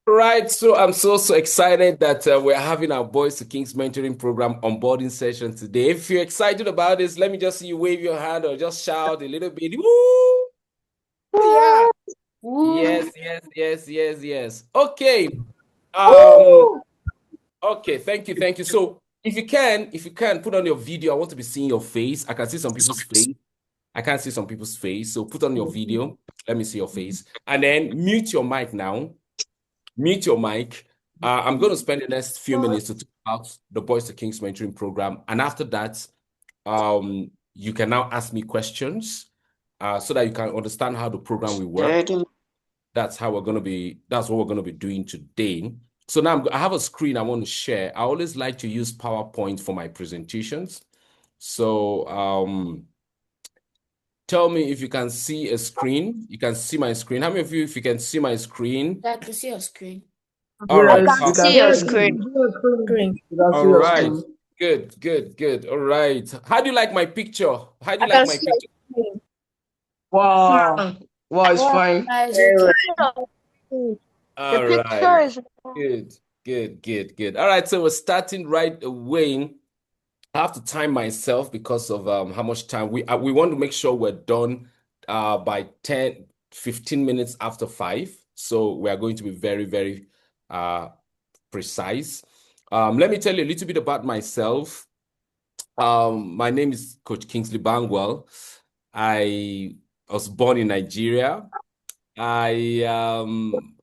Right, so I'm so excited that we're having our Boys to Kings mentoring program onboarding session today. If you're excited about this, let me just see you wave your hand or just shout a little bit. Woo! Yeah. Woo. Yes. Okay. Um, okay, thank you. So if you can put on your video, I want to be seeing your face. I can see some people's face. I can't see some people's face. So put on your video. Let me see your face. And then mute your mic now. Mute your mic. I'm going to spend the next few minutes to talk about the Boys to Kings mentoring program. And after that, you can now ask me questions so that you can understand how the program will work. That's what we're going to be doing today. So now I have a screen I want to share. I always like to use PowerPoint for my presentations. So tell me if you can see a screen. You can see my screen. How many of you, if you can see my screen? I can see your screen. All I right. can see your screen. Screen. We can All see your right. screen. Good. All right. How do you like my picture? How do I you like can my see your picture? screen. Wow. Wow, it's fine. That is Very okay. well. The All picture right. is Good. All right. So we're starting right away. I have to time myself because of how much time we want to make sure we're done by 15 minutes after 5. So we are going to be very uh, precise. Let me tell you a little bit about myself. My name is Coach Kingsley Bangwell. I was born in Nigeria.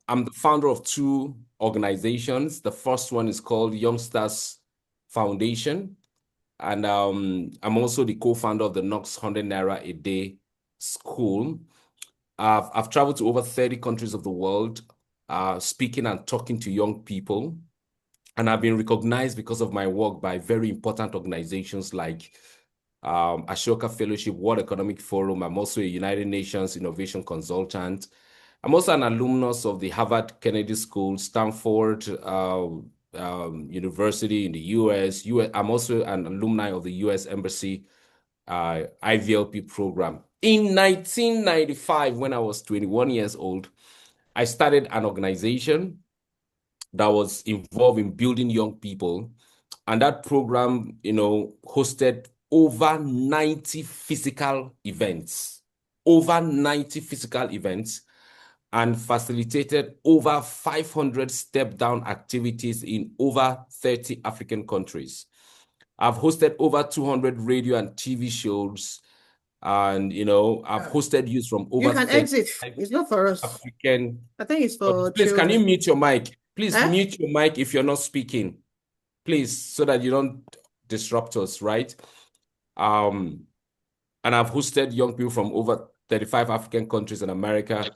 I'm the founder of two organizations. The first one is called Youngsters Foundation, and I'm also the co-founder of the Knox 100 Naira a Day School. I've traveled to over 30 countries of the world, speaking and talking to young people. And I've been recognized because of my work by very important organizations like Ashoka Fellowship, World Economic Forum. I'm also a United Nations Innovation Consultant. I'm also an alumnus of the Harvard Kennedy School, Stanford University in the US. I'm also an alumni of the US Embassy IVLP program. In 1995, when I was 21 years old, I started an organization that was involved in building young people. And that program, hosted over 90 physical events, and facilitated over 500 step down activities in over 30 African countries. I've hosted over 200 radio and TV shows, and I've hosted youth from You over can 30 exit. It's not for us. African. I think it's for Please, can you children. mute your mic? Please Eh? mute your mic if you're not speaking, please, so that you don't disrupt us, right? And I've hosted young people from over 35 African countries in America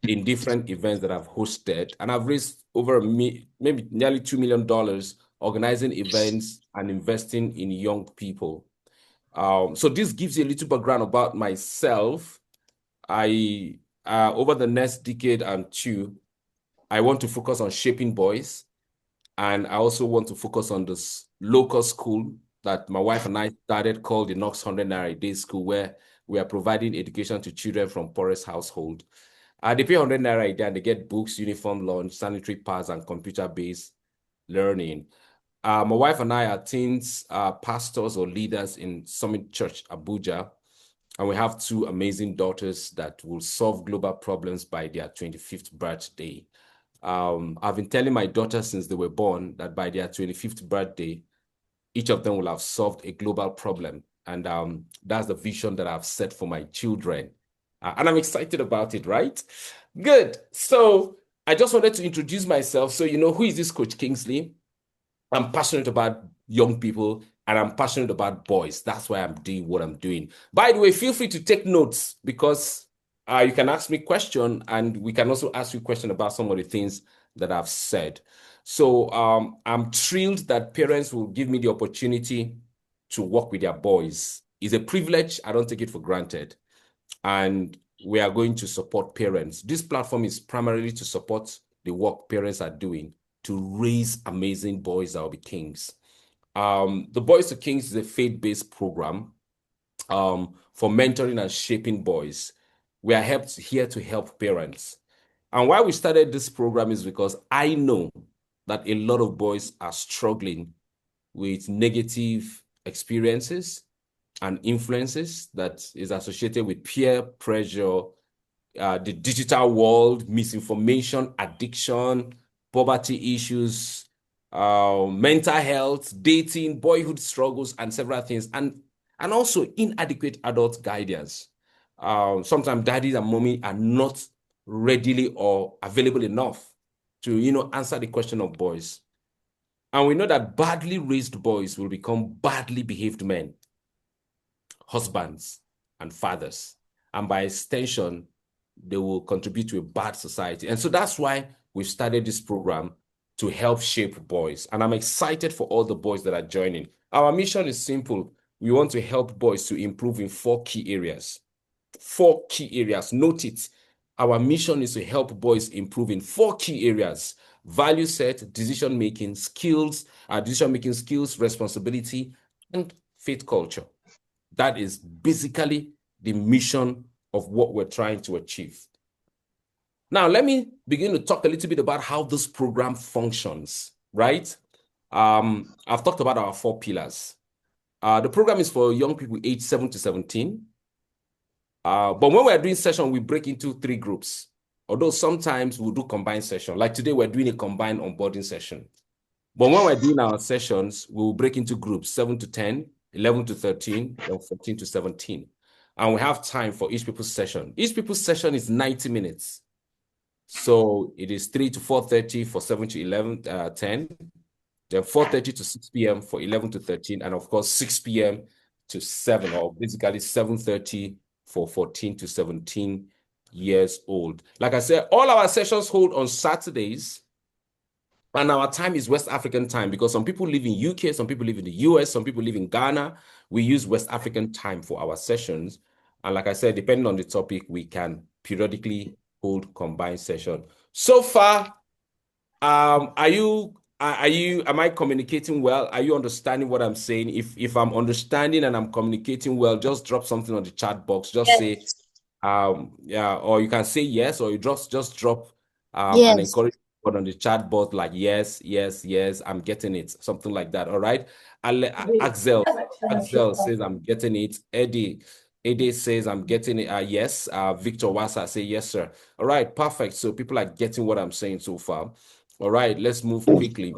in different events that I've hosted, and I've raised over maybe nearly $2 million organizing events and investing in young people. So this gives you a little background about myself. I over the next decade and two, I want to focus on shaping boys, and I also want to focus on this local school that my wife and I started called the Knox 100 Naira Day School, where we are providing education to children from poorest household. They pay 100 Naira a day and they get books, uniform, lunch, sanitary pads, and computer-based learning. My wife and I are teens, pastors or leaders in Summit Church, Abuja, and we have two amazing daughters that will solve global problems by their 25th birthday. I've been telling my daughters since they were born that by their 25th birthday, each of them will have solved a global problem. And that's the vision that I've set for my children. And I'm excited about it, right? Good. So I just wanted to introduce myself. So, who is this Coach Kingsley? I'm passionate about young people and I'm passionate about boys. That's why I'm doing what I'm doing. By the way, feel free to take notes because you can ask me question and we can also ask you question about some of the things that I've said. So I'm thrilled that parents will give me the opportunity to work with their boys. It's a privilege. I don't take it for granted. And we are going to support parents. This platform is primarily to support the work parents are doing to raise amazing boys that will be kings. The Boys to Kings is a faith-based program for mentoring and shaping boys. We are here to help parents. And why we started this program is because I know that a lot of boys are struggling with negative experiences and influences that is associated with peer pressure, the digital world, misinformation, addiction, poverty issues, mental health, dating, boyhood struggles, and several things, and also inadequate adult guidance. Sometimes daddies and mommy are not readily or available enough to, answer the question of boys. And we know that badly raised boys will become badly behaved men, husbands, and fathers. And by extension, they will contribute to a bad society. And so that's why we've started this program to help shape boys. And I'm excited for all the boys that are joining. Our mission is simple. We want to help boys to improve in 4 key areas. 4 key areas. Note it. Our mission is to help boys improve in 4 key areas: value set, decision-making skills, responsibility, and faith culture. That is basically the mission of what we're trying to achieve. Now, let me begin to talk a little bit about how this program functions, right? I've talked about our 4 pillars. The program is for young people aged 7 to 17. But when we're doing session, we break into 3 groups. Although sometimes we'll do combined session. Like today, we're doing a combined onboarding session. But when we're doing our sessions, we'll break into groups 7 to 10, 11 to 13, and 14 to 17. And we have time for each people's session. Each people's session is 90 minutes. So it is 3 to 4:30 for 7 to 11, 10, then 4:30 to 6 p.m. for 11 to 13, and of course 6 p.m. to 7, or basically 7:30 for 14 to 17 years old. Like I said, all our sessions hold on Saturdays, and our time is West African time because some people live in UK, some people live in the US, some people live in Ghana. We use West African time for our sessions. And like I said, depending on the topic, we can periodically hold combined session. So far, am I communicating well? Are you understanding what I'm saying? If I'm understanding and I'm communicating well, just drop something on the chat box. Just say, yeah, or you can say yes, or you just drop an Yes. encouragement on the chat box, like yes, yes, yes, I'm getting it, something like that. All right. Axel says I'm getting it. Eddie says I'm getting it. Yes. Victor Wasa say yes, sir. All right, perfect. So people are getting what I'm saying so far. All right, let's move quickly.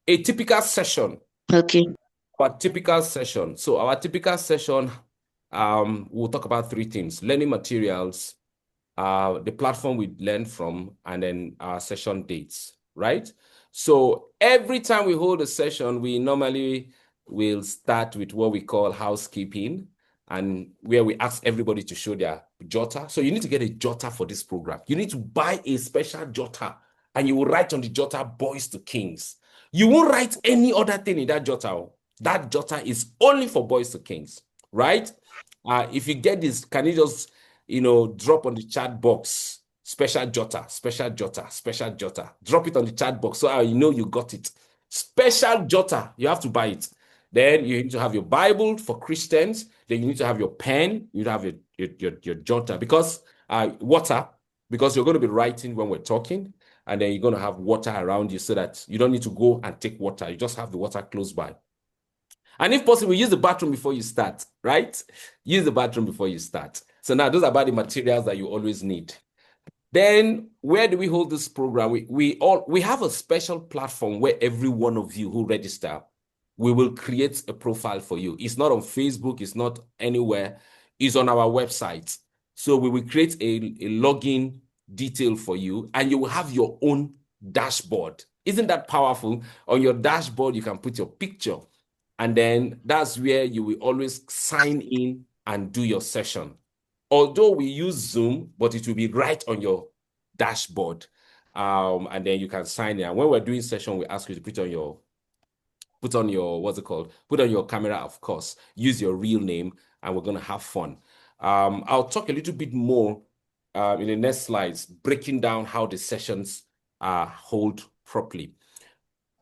A typical session. Okay. Our typical session. So our typical session, we'll talk about 3 things: learning materials, the platform we learn from, and then our session dates, right? So every time we hold a session, we normally will start with what we call housekeeping, and where we ask everybody to show their jotter. So you need to get a jotter for this program. You need to buy a special jotter, and you will write on the jotter "Boys to Kings." You won't write any other thing in that jotter. That jotter is only for Boys to Kings, right? If you get this, can you just drop on the chat box, special jotter, special jotter, special jotter. Drop it on the chat box so I know you got it. Special jotter, you have to buy it. Then you need to have your Bible for Christians. Then you need to have your pen. You need to have your jotter, because water, because you're going to be writing when we're talking, and then you're going to have water around you so that you don't need to go and take water. You just have the water close by. And if possible, use the bathroom before you start, right? Use the bathroom before you start. So now those are about the materials that you always need. Then where do we hold this program? We have a special platform where every one of you who register, we will create a profile for you. It's not on Facebook, it's not anywhere, it's on our website. So we will create a login detail for you, and you will have your own dashboard. Isn't that powerful? On your dashboard, you can put your picture, and then that's where you will always sign in and do your session. Although we use Zoom, but it will be right on your dashboard. And then you can sign in. And when we're doing session, we ask you to put on your, what's it called? Put on your camera, of course. Use your real name, and we're going to have fun. I'll talk a little bit more in the next slides, breaking down how the sessions hold properly.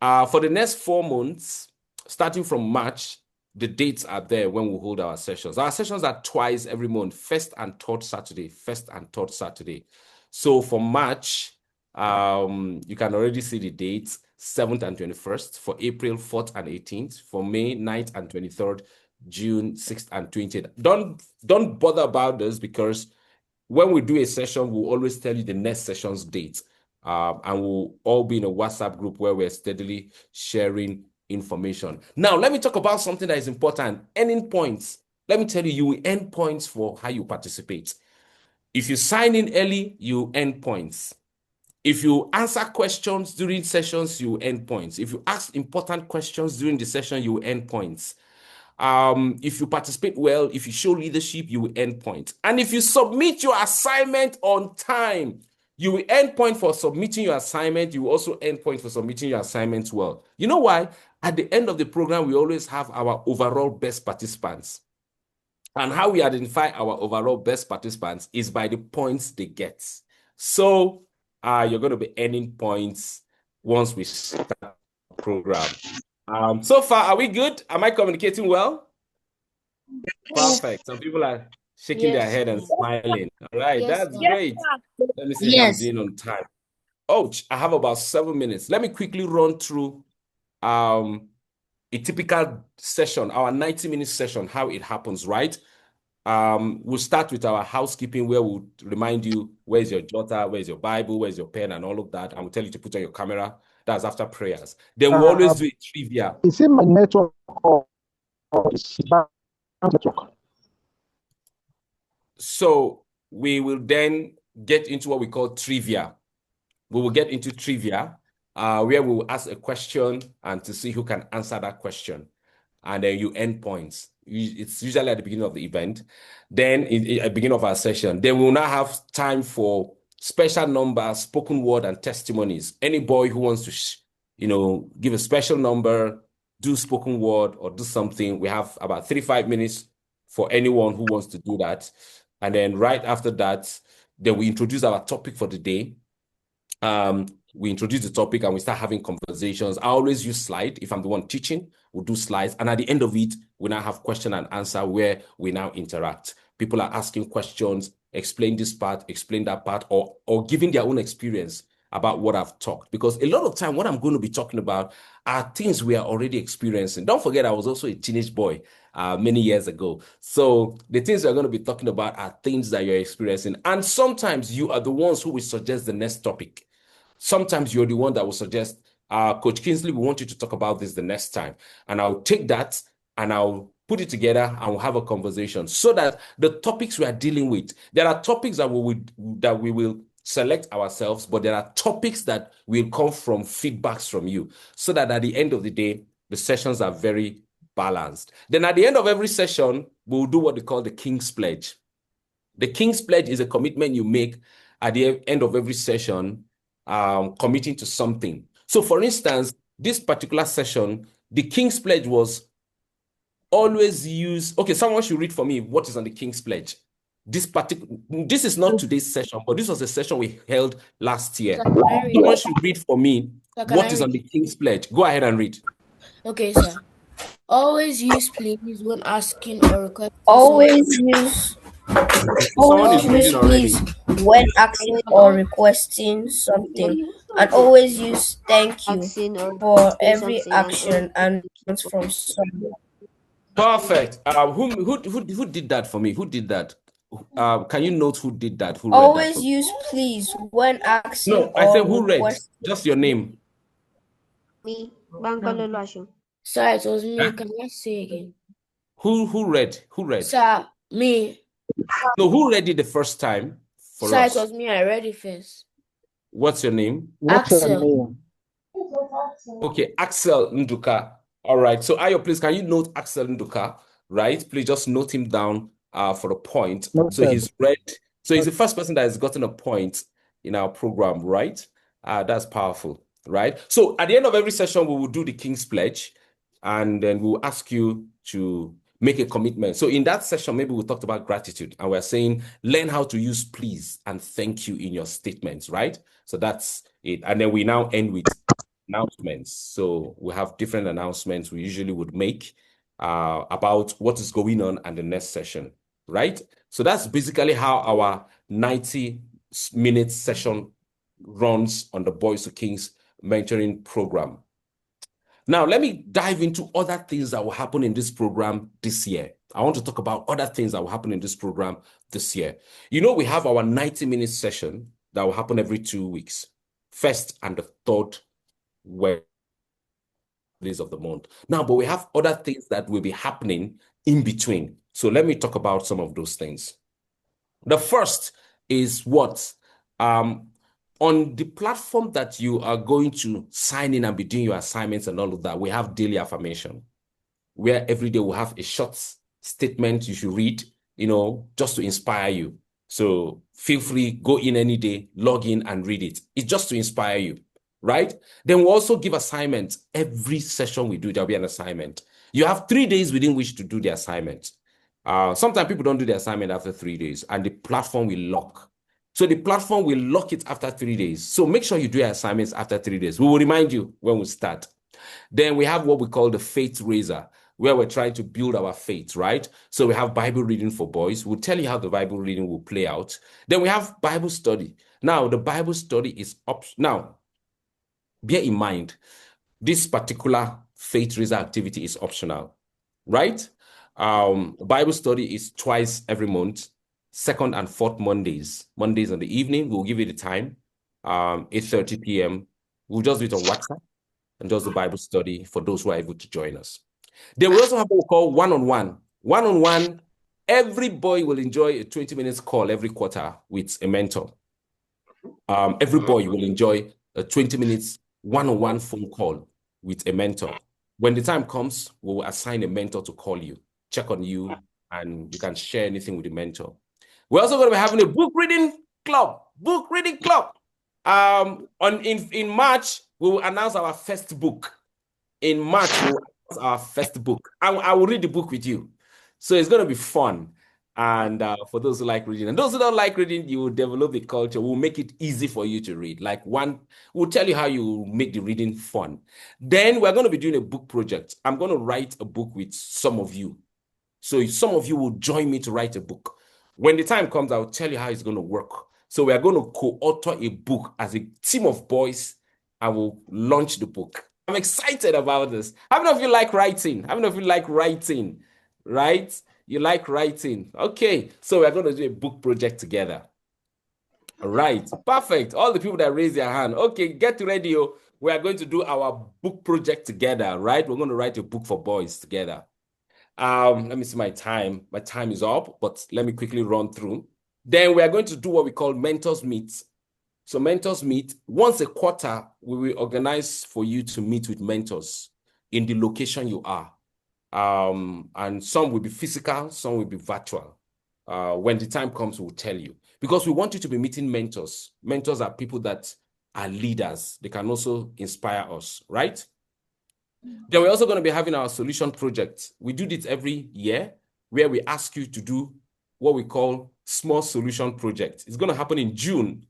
For the next 4 months, starting from March, the dates are there when we hold our sessions. Our sessions are twice every month, first and third Saturday. So for March, you can already see the dates, 7th and 21st, for April, 4th and 18th, for May, 9th and 23rd, June, 6th and 20th. Don't bother about this, because when we do a session, we'll always tell you the next session's date. And we'll all be in a WhatsApp group where we're steadily sharing information. Now, let me talk about something that is important, earning points. Let me tell you, you will earn points for how you participate. If you sign in early, you earn points. If you answer questions during sessions, you earn points. If you ask important questions during the session, you earn points. If you participate well, if you show leadership, you will earn points. And if you submit your assignment on time, you will earn points for submitting your assignment. You will also earn points for submitting your assignments well. You know why? At the end of the program, we always have our overall best participants. And how we identify our overall best participants is by the points they get. So you're going to be earning points once we start the program. So far, are we good? Am I communicating well? Perfect. Some people are shaking their head and smiling. All right, that's great. Let me see if I'm doing on time. Oh, I have about 7 minutes. Let me quickly run through a typical session, our 90-minute session, how it happens, right? We'll start with our housekeeping, where we'll remind you where's your jotter, where's your Bible, where's your pen, and all of that. And we'll tell you to put on your camera. That's after prayers. Then we'll always do a trivia. Is it my network or is it my network? So we will then get into what we call trivia. We will get into trivia, where we will ask a question and to see who can answer that question. And then you earn points. It's usually at the beginning of the event. Then at the beginning of our session, then we will now have time for special numbers, spoken word, and testimonies. Any boy who wants to, give a special number, do spoken word, or do something, we have about 35 minutes for anyone who wants to do that. And then right after that, then we introduce our topic for the day. We introduce the topic and we start having conversations. I always use slides. If I'm the one teaching, we'll do slides. And at the end of it, we now have question and answer where we now interact. People are asking questions, explain this part, explain that part, or giving their own experience about what I've talked. Because a lot of time, what I'm going to be talking about are things we are already experiencing. Don't forget, I was also a teenage boy many years ago. So the things we're going to be talking about are things that you're experiencing. And sometimes you are the ones who will suggest the next topic. Sometimes you're the one that will suggest, Coach Kingsley, we want you to talk about this the next time. And I'll take that and I'll put it together and we'll have a conversation so that the topics we are dealing with, there are topics that we will select ourselves, but there are topics that will come from feedbacks from you, so that at the end of the day, the sessions are very balanced. Then at the end of every session, we'll do what we call the King's Pledge. The King's Pledge is a commitment you make at the end of every session, committing to something. So for instance, this particular session, the King's Pledge was always use, okay, someone should read for me what is on the King's Pledge. This is not today's session, but this was a session we held last year. Someone should read for me what is on the King's Pledge. Go ahead and read. Okay, sir. Always use please when asking or requesting. Always use please when asking or requesting something, and always use thank you for every action and from someone. Perfect. Who did that for me? Who did that? Can you note who did that? Who read Always that use please when asking. No, I said who read? Just your name. Me, Bankalolo Ashim. Sir, it was me. Huh? Can I say again? Who read? Who read? Sir, me. No, who read it the first time for Sir, us? it was me. I read it first. What's your name? Axel. Okay, Axel Nduka. All right. So Ayo, please, can you note Axel Nduka? Right? Please just note him down for a point. So he's read. So he's the first person that has gotten a point in our program, right? That's powerful, right? So at the end of every session, we will do the King's Pledge, and then we'll ask you to make a commitment. So in that session, maybe we talked about gratitude, and we're saying learn how to use please and thank you in your statements, right? So that's it. And then we now end with announcements. So we have different announcements we usually would make about what is going on and the next session, right? So that's basically how our 90-minute session runs on the Boys to Kings mentoring program. Now, let me dive into other things that will happen in this program this year. I want to talk about other things that will happen in this program this year. You know, we have our 90-minute session that will happen every 2 weeks, first and the third days of the month. Now, but we have other things that will be happening in between. So let me talk about some of those things. The first is what? On the platform that you are going to sign in and be doing your assignments and all of that, we have daily affirmation, where every day we'll have a short statement you should read, you know, just to inspire you. So feel free, go in any day, log in and read it. It's just to inspire you, right? Then we'll also give assignments. Every session we do, there'll be an assignment. You have 3 days within which to do the assignment. Sometimes people don't do the assignment after 3 days, and the platform will lock. So the platform will lock it after 3 days. So make sure you do your assignments after 3 days. We will remind you when we start. Then we have what we call the faith raiser, where we're trying to build our faith, right? So we have Bible reading for boys. We'll tell you how the Bible reading will play out. Then we have Bible study. Now, the Bible study is now, bear in mind, this particular faith raiser activity is optional, right? Bible study is twice every month, second and fourth Mondays. Mondays in the evening, we'll give you the time, 8:30 p.m. We'll just do it on WhatsApp and just the Bible study for those who are able to join us. Then we also have what we call one-on-one. One-on-one, every boy will enjoy a 20 minutes call every quarter with a mentor. Every boy will enjoy a 20 minutes one-on-one phone call with a mentor. When the time comes, we will assign a mentor to call you, check on you, and you can share anything with the mentor. We're also going to be having a book reading club. In March, we will announce our first book. In March, we will announce our first book. I will read the book with you. So it's going to be fun. And for those who like reading, and those who don't like reading, you will develop the culture. We'll make it easy for you to read. We'll tell you how you make the reading fun. Then we're going to be doing a book project. I'm going to write a book with some of you. So some of you will join me to write a book. When the time comes, I'll tell you how it's going to work. So we are going to co-author a book as a team of boys. I will launch the book. I'm excited about this. How many of you like writing? Right? You like writing. Okay, so we're going to do a book project together. All right, perfect. All the people that raise their hand. Okay, get ready. We are going to do our book project together, right? We're going to write a book for boys together. Let me see my time. My time is up, but let me quickly run through. Then we are going to do what we call mentors meet. So mentors meet once a quarter. We will organize for you to meet with mentors in the location you are. And some will be physical, some will be virtual. When the time comes, we'll tell you. Because we want you to be meeting mentors. Mentors are people that are leaders. They can also inspire us, right? Then we're also going to be having our solution project. We do this every year where we ask you to do what we call small solution project. It's going to happen in June.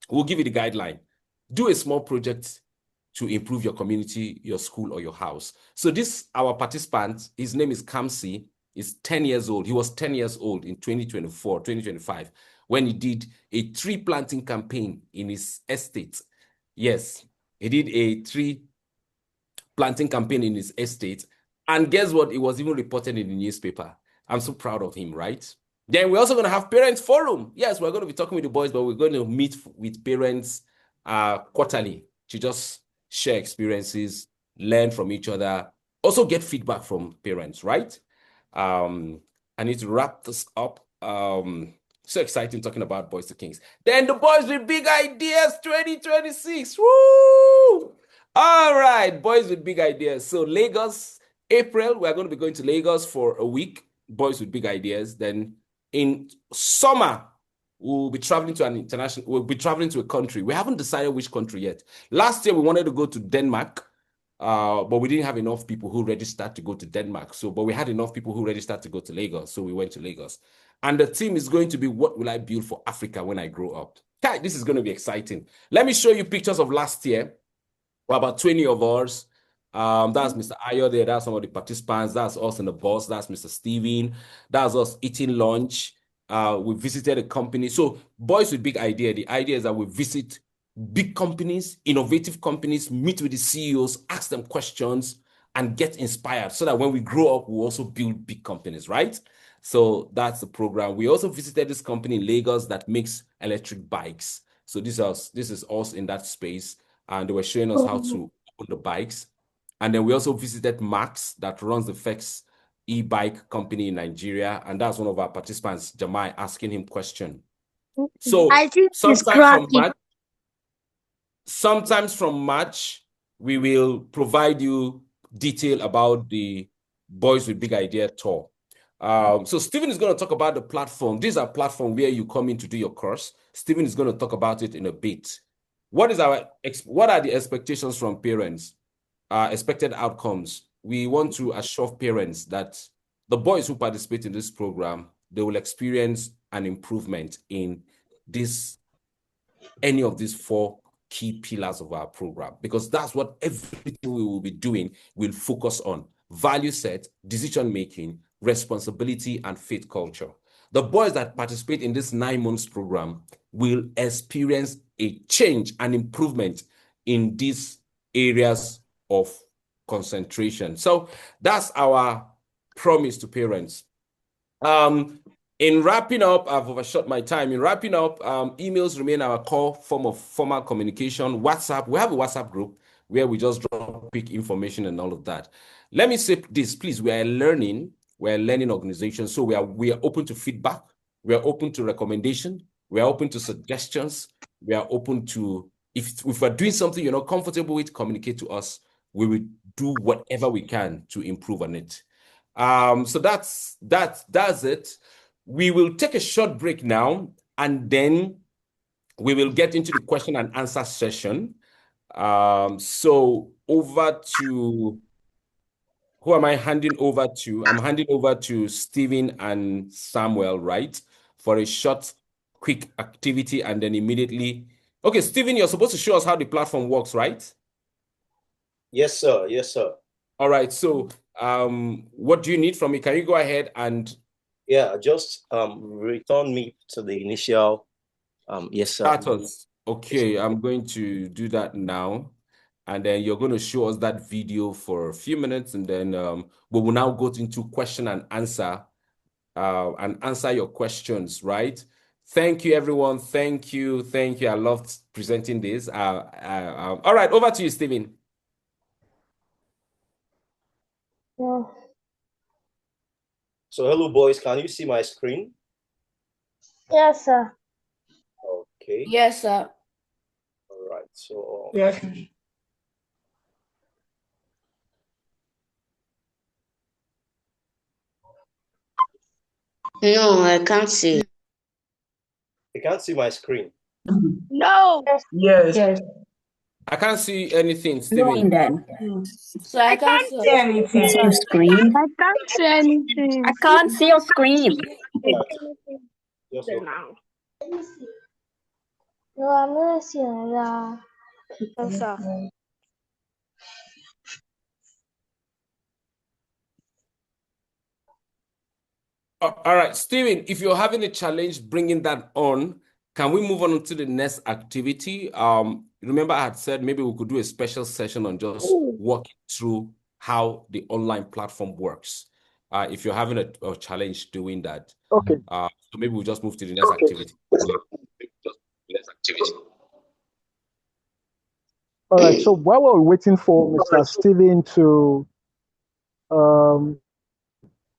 We'll give you the guideline. Do a small project to improve your community, your school, or your house. So this, our participant, his name is Kamsi, is 10 years old. He was 10 years old in 2024, 2025, when he did a tree planting campaign in his estate. Yes, he did a tree planting campaign in his estate. And guess what? It was even reported in the newspaper. I'm so proud of him, right? Then we're also going to have parents forum. Yes, we're going to be talking with the boys, but we're going to meet with parents quarterly to just share experiences, learn from each other, also get feedback from parents, right? I need to wrap this up. So exciting talking about Boys to Kings. Then the Boys with Big Ideas 2026. Woo! All right, Boys with Big Ideas. So Lagos, April, we're going to be going to Lagos for a week, Boys with Big Ideas. Then in summer, we'll be traveling to a country. We haven't decided which country yet. Last year, we wanted to go to Denmark, but we didn't have enough people who registered to go to Denmark. But we had enough people who registered to go to Lagos, so we went to Lagos. And the theme is going to be, what will I build for Africa when I grow up? Okay, this is going to be exciting. Let me show you pictures of last year. Well, about 20 of us That's Mr. Ayo there. That's some of the participants. That's us in the bus. That's Mr. Steven. That's us eating lunch. We visited a company. So Boys with Big Idea. The idea is that we visit big companies, innovative companies, meet with the CEOs, ask them questions, and get inspired so that when we grow up, we also build big companies, right? So that's the program. We also visited this company in Lagos that makes electric bikes. So this is us in that space, and they were showing us how to own the bikes. And then we also visited Max that runs the FX e-bike company in Nigeria, and that's one of our participants, Jamai, asking him question. So I think it's sometimes from cracking. March, we will provide you detail about the Boys with Big Idea tour. So Stephen is going to talk about the platform. These are platform where you come in to do your course. Stephen is going to talk about it in a bit. What are the expectations from parents? Expected outcomes. We want to assure parents that the boys who participate in this program, they will experience an improvement in any of these 4 key pillars of our program, because that's what everything we will be doing will focus on: value set, decision making, responsibility, and faith culture. The boys that participate in this 9 months program will experience a change and improvement in these areas of concentration. So that's our promise to parents. In wrapping up, I've overshot my time. In wrapping up, emails remain our core form of formal communication. WhatsApp, we have a WhatsApp group where we just drop quick information and all of that. Let me say this, please. We're a learning organization, so we are open to feedback. We are open to recommendation. We are open to suggestions. We are open to, if we're doing something you're not comfortable with, communicate to us. We will do whatever we can to improve on it. So that's it. We will take a short break now, and then we will get into the question and answer session. So over to, who am I handing over to? I'm handing over to Stephen and Samuel, right? For a short, quick activity, and then immediately. Okay, Stephen, you're supposed to show us how the platform works, right? Yes, sir. Yes, sir. All right. So what do you need from me? Can you go ahead and... Yeah, just return me to the initial, yes, sir. Status. Okay, I'm going to do that now. And then you're going to show us that video for a few minutes, and then we will now go into question and answer your questions, right? Thank you, everyone. Thank you. Thank you. I loved presenting this. All right, over to you, Stephen. Yeah. So hello, boys. Can you see my screen? Yes, sir. Okay. Yes, sir. All right. So Yes. No, I can't see. I can't see my screen. No. Yes. I can't see anything, Stephen. So I can't see See anything. See your screen? I can't see anything. I can't see your screen. Just look. No, I'm not seeing that. Yes, sir. All right, Stephen, if you're having a challenge bringing that on, can we move on to the next activity? Remember I had said maybe we could do a special session on just walking through how the online platform works. If you're having a challenge doing that. Okay. So maybe we'll just move to the next activity. All right. So while we're waiting for Mr. Steven to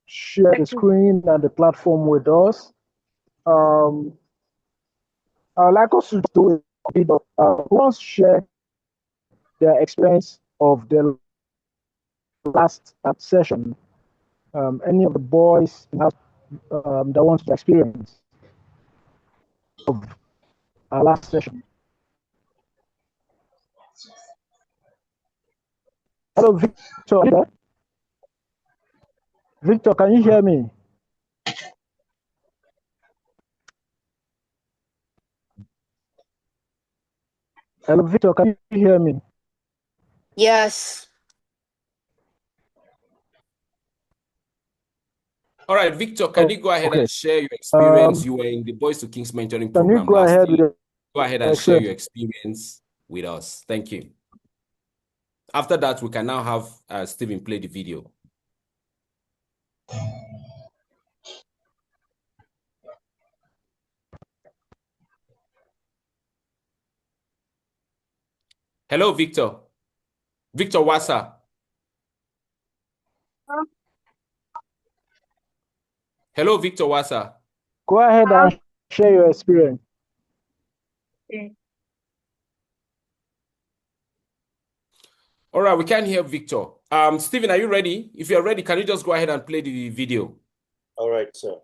share the screen and the platform with us, I'd like us to do a bit of who wants to share their experience of the last session. Any of the boys have, that wants to experience of our last session. Hello, Victor. Are you there? Victor, can you hear me? Hello, Victor, can you hear me? Yes. All right, Victor, can you go ahead Okay. and share your experience? You were in the Boys to Kings mentoring Can you program go last ahead with year. the Go ahead and share your experience with us. Thank you. After that, we can now have Stephen play the video. Hello, Victor. Victor Wassa. Hello, Victor Wassa. Go ahead and share your experience. All right, we can't hear Victor. Stephen, are you ready? If you're ready, can you just go ahead and play the video? All right, sir.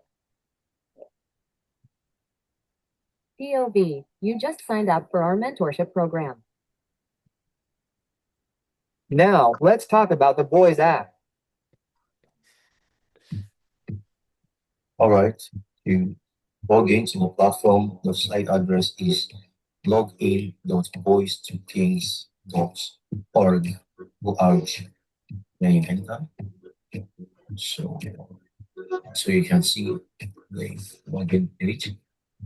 POV, you just signed up for our mentorship program. Now, let's talk about the Boys app. All right, you log into the platform. The site address is login.boys2kings.org. Then you enter. So you can see the login page.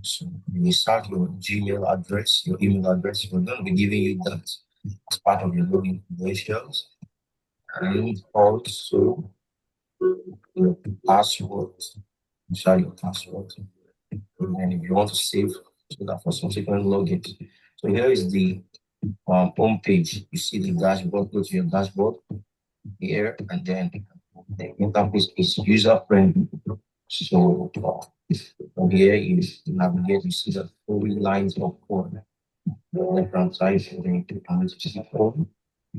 So you start your Gmail address, your email address. We're going to be giving you that as part of your login credentials, and also your password. Share your password. And if you want to save so that for subsequent logins. So here is the home page. You see the dashboard. Go to your dashboard here, and then the interface is user friendly. So from here you navigate. You see the 4 lines of code. The left-hand side, so then you click on the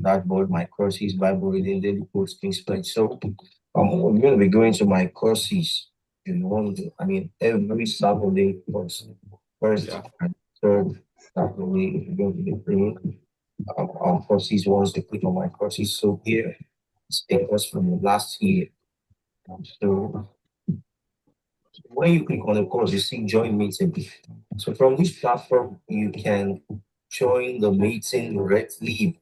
dashboard, my courses, Bible reading, daily posts, things like so. We're going to be going to my courses. Every Saturday course, first and third Saturday, we're going to be bringing courses. Once they click on my courses, so here it's a course from the last year. So when you click on the course, you see join meeting. So from this platform, you can join the meeting directly.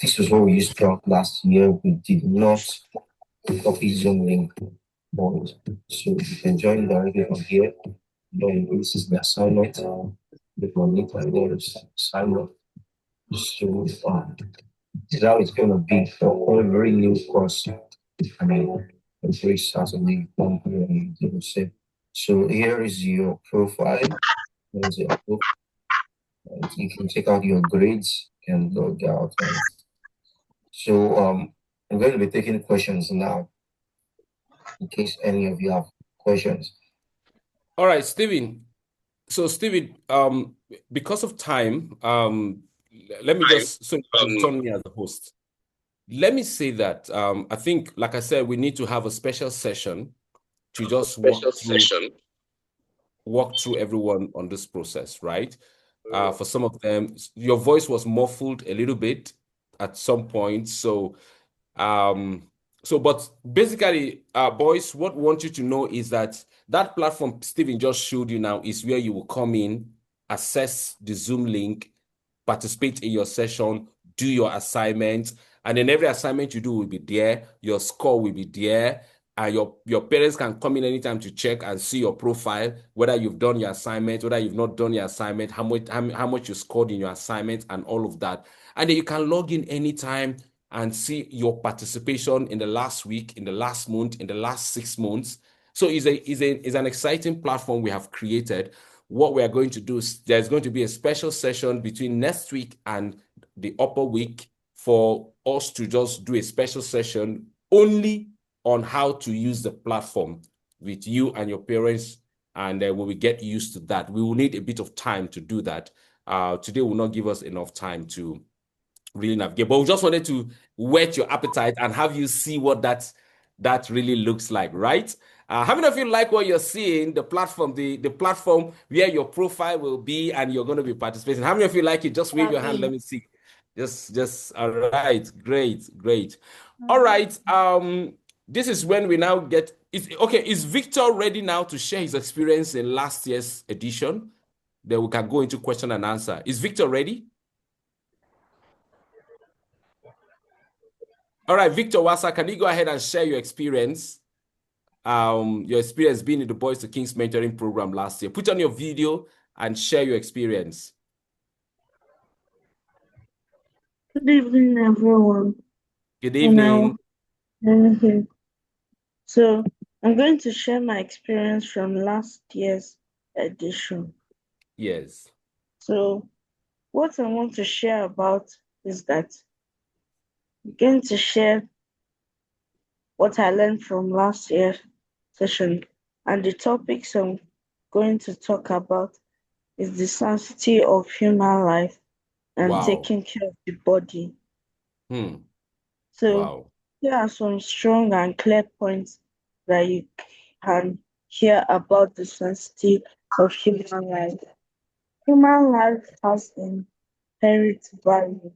This was what we used to talk last year. We did not copy Zoom link. So you can join directly from here. Then this is the assignment. The link and then sign up. So this is how it's gonna be for every new course. Every Saturday, so here is your profile. There's your profile. You can check out your grades and log out. So I'm going to be taking questions now, in case any of you have questions. All right, Stephen. So, Stephen, because of time, let me just turn me as a host. Let me say that I think, like I said, we need to have a special session to just walk through everyone on this process, right? For some of them, your voice was muffled a little bit at some point. But basically, boys, what we want you to know is that platform Stephen just showed you now is where you will come in, access the Zoom link, participate in your session, do your assignment, and then every assignment you do will be there, your score will be there, and your parents can come in anytime to check and see your profile, whether you've done your assignment, whether you've not done your assignment, how much you scored in your assignment, and all of that. And then you can log in anytime and see your participation in the last week, in the last month, in the last 6 months. So it's an exciting platform we have created. What we are going to do is there's going to be a special session between next week and the upper week for us to just do a special session only on how to use the platform with you and your parents. And when we get used to that, we will need a bit of time to do that. Today will not give us enough time to really navigate, but we just wanted to whet your appetite and have you see what that really looks like, right? How many of you like what you're seeing, the platform where your profile will be and you're going to be participating? How many of you like it? Just wave your hand. Let me see. Just all right. Great. All right. This is when we now get okay. Is Victor ready now to share his experience in last year's edition? Then we can go into question and answer. Is Victor ready? All right, Victor Wassa, can you go ahead and share your experience? your experience being in the Boys to Kings mentoring program last year. Put on your video and share your experience. Good evening, everyone. Good evening. So I'm going to share my experience from last year's edition. Yes. So what I want to share about is that I'm going to share what I learned from last year's session, and the topics I'm going to talk about is the sanctity of human life and taking care of the body. So Wow. here are some strong and clear points that you can hear about the sanctity of human life. Human life has inherent value.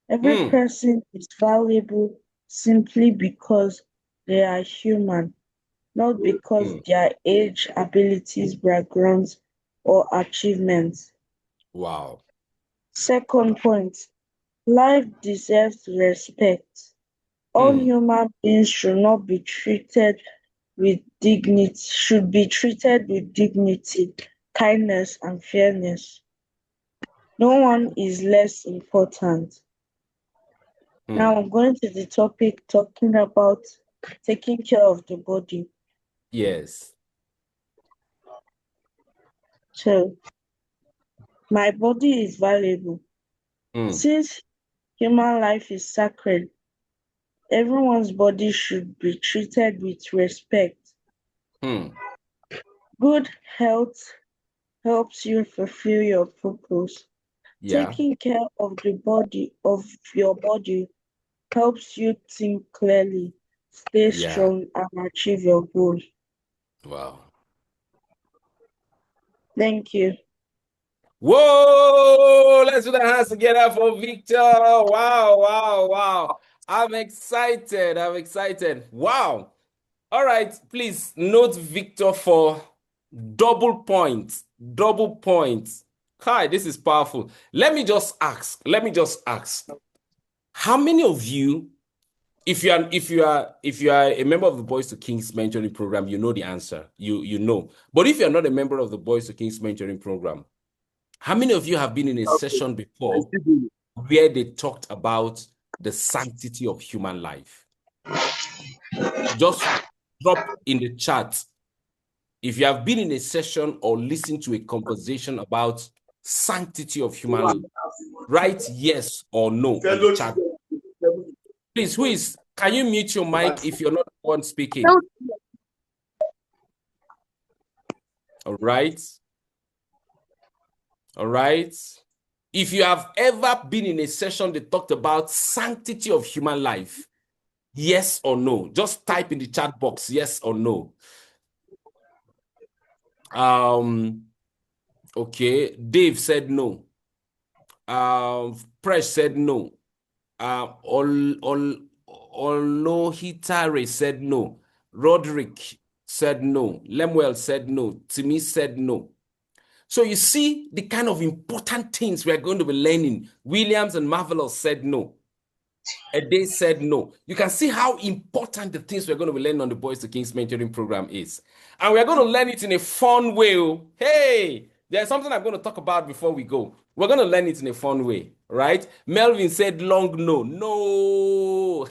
Every person is valuable simply because they are human, not because their age, abilities, backgrounds, or achievements. Wow. Second point, life deserves respect. All human beings should be treated with dignity, kindness, and fairness. No one is less important. Now I'm going to the topic talking about taking care of the body. Yes. So my body is valuable. Since human life is sacred, everyone's body should be treated with respect. Good health helps you fulfill your purpose. Yeah. Taking care of your body helps you think clearly, stay strong, and achieve your goals. Wow. Thank you. Whoa! Let's put our hands together for Victor. Wow, wow, wow. I'm excited. I'm excited. Wow. All right. Please note Victor for double points. Double points. Hi, this is powerful. Let me just ask. How many of you, if you are a member of the Boys to Kings mentoring program, you know the answer. You know. But if you're not a member of the Boys to Kings mentoring program, how many of you have been in a session before where they talked about the sanctity of human life? Just drop in the chat if you have been in a session or listened to a conversation about sanctity of human life. Write yes or no in the chat. Please, can you mute your mic if you're not the one speaking? All right. All right. If you have ever been in a session that talked about sanctity of human life, yes or no, just type in the chat box, yes or no. Okay, Dave said no. Presh said no. Olohitare said no. Roderick said no. Lemuel said no. Timmy said no. So you see the kind of important things we are going to be learning. Williams and Marvelous said no. Ade said no. You can see how important the things we're going to be learning on the Boys to Kings mentoring program is. And we're going to learn it in a fun way. Hey, there's something I'm going to talk about before we go. We're going to learn it in a fun way, right? Melvin said long no. No.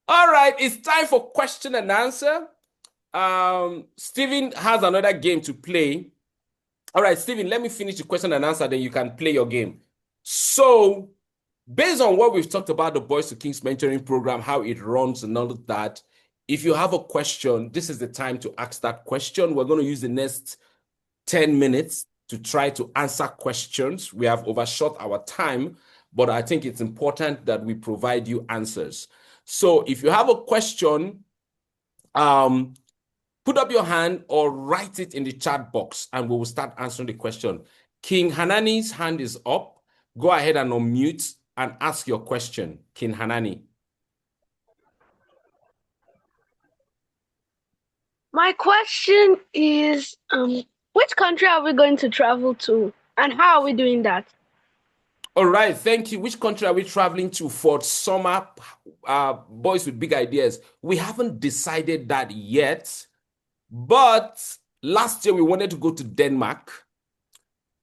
All right, it's time for question and answer. Stephen has another game to play. All right, Stephen, let me finish the question and answer, then you can play your game. So, based on what we've talked about the Boys to Kings mentoring program, how it runs and all of that, if you have a question, this is the time to ask that question. We're going to use the next 10 minutes to try to answer questions. We have overshot our time, but I think it's important that we provide you answers. So if you have a question, put up your hand or write it in the chat box and we will start answering the question. King Hanani's hand is up. Go ahead and unmute and ask your question, King Hanani. My question is, which country are we going to travel to, and how are we doing that? All right, thank you. Which country are we traveling to for summer? Boys with big ideas. We haven't decided that yet, but last year we wanted to go to Denmark.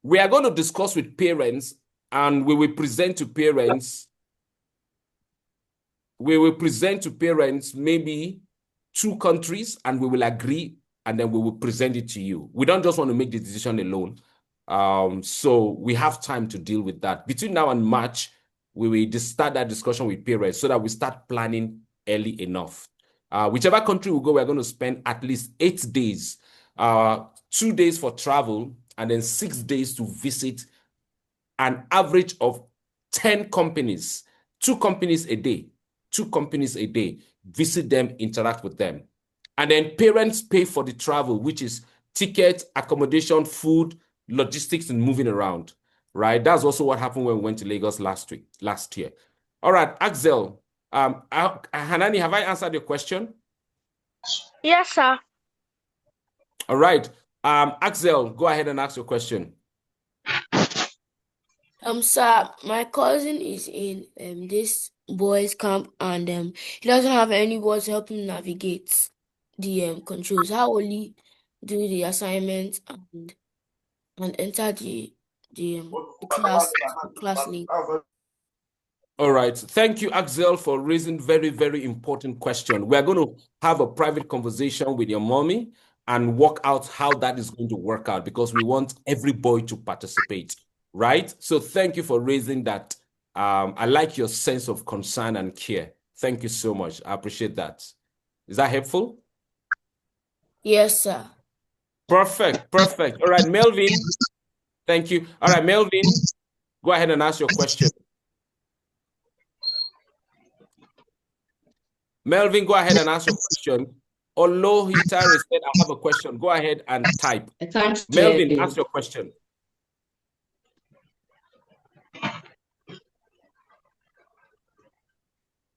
We are going to discuss with parents and we will present to parents. We will present to parents maybe 2 countries and we will agree and then we will present it to you. We don't just want to make the decision alone. So we have time to deal with that. Between now and March, we will just start that discussion with parents so that we start planning early enough. Whichever country we go, we're going to spend at least 8 days, 2 days for travel, and then 6 days to visit an average of 10 companies, 2 companies a day, 2 companies a day, visit them, interact with them. And then parents pay for the travel, which is tickets, accommodation, food, logistics, and moving around, right? That's also what happened when we went to Lagos last year. All right, Axel, Hanani, have I answered your question? Yes, sir. All right, Axel, go ahead and ask your question. Sir, my cousin is in this boys camp and he doesn't have anyone to help him navigate the controls. How will he do the assignment and enter the class link? All right. Thank you, Axel, for raising very, very important question. We're going to have a private conversation with your mommy and work out how that is going to work out because we want every boy to participate, right? So thank you for raising that. I like your sense of concern and care. Thank you so much. I appreciate that. Is that helpful? Yes, sir. Perfect. Perfect. All right, Melvin. Thank you. All right, Melvin, go ahead and ask your question. Melvin, go ahead and ask your question. Hitari said, I have a question. Go ahead and type. I can't Melvin, hear you. ask your question.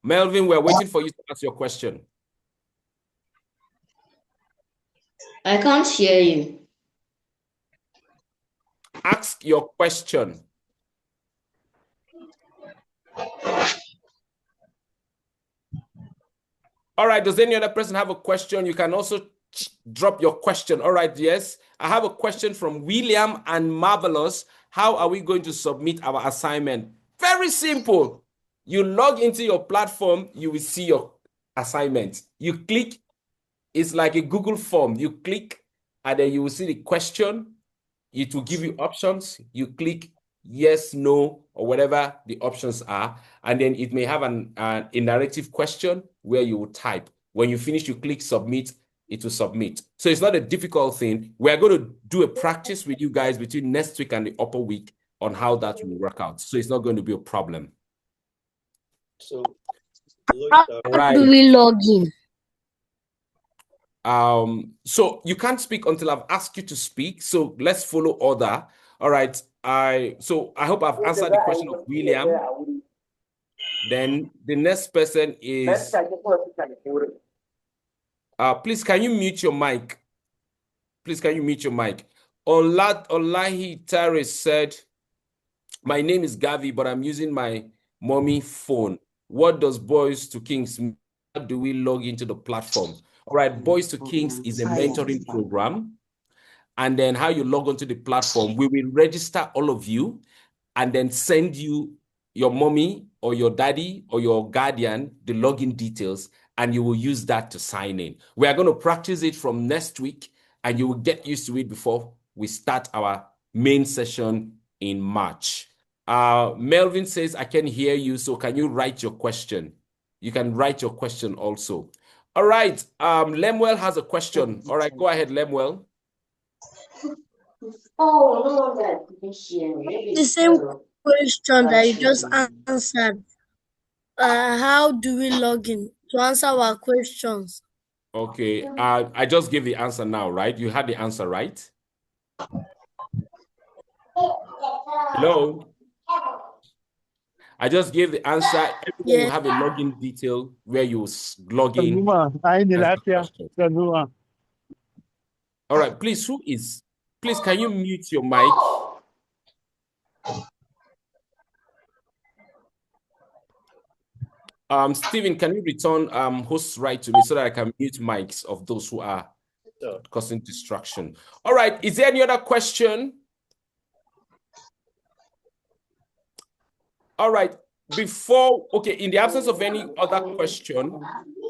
Melvin, we're waiting for you to ask your question. I can't hear you. Ask your question. All right, does any other person have a question? You can also drop your question. All right, yes. I have a question from William and Marvelous. How are we going to submit our assignment? Very simple. You log into your platform, you will see your assignment. You click, it's like a Google form. You click, and then you will see the question. It will give you options. You click yes, no, or whatever the options are. And then it may have a narrative question where you will type. When you finish, you click submit, it will submit. So it's not a difficult thing. We're going to do a practice with you guys between next week and the upper week on how that will work out. So it's not going to be a problem. So, How do we log in? So you can't speak until I've asked you to speak. So let's follow order. All right. So I hope I've answered the question of William. Then the next person is please can you mute your mic? Please can you mute your mic? Olahi Tare said, my name is Gavi, but I'm using my mommy phone. What does Boys to Kings mean? How do we log into the platform? All right, Boys to Kings is a mentoring program. And then how you log onto the platform, we will register all of you and then send you your mommy or your daddy or your guardian the login details, and you will use that to sign in. We are going to practice it from next week, and you will get used to it before we start our main session in March. Melvin says, I can hear you, so can you write your question? You can write your question also. All right, Lemuel has a question. All right, go ahead, Lemuel. The same question that you just answered. How do we log in to answer our questions? Okay, I just gave the answer now, right? You had the answer, right? Hello? I just gave the answer. Everyone will have a login detail where you log in. All right, please, please, can you mute your mic? Stephen, can you return host's right to me so that I can mute mics of those who are causing distraction? All right. Is there any other question? All right. In the absence of any other question,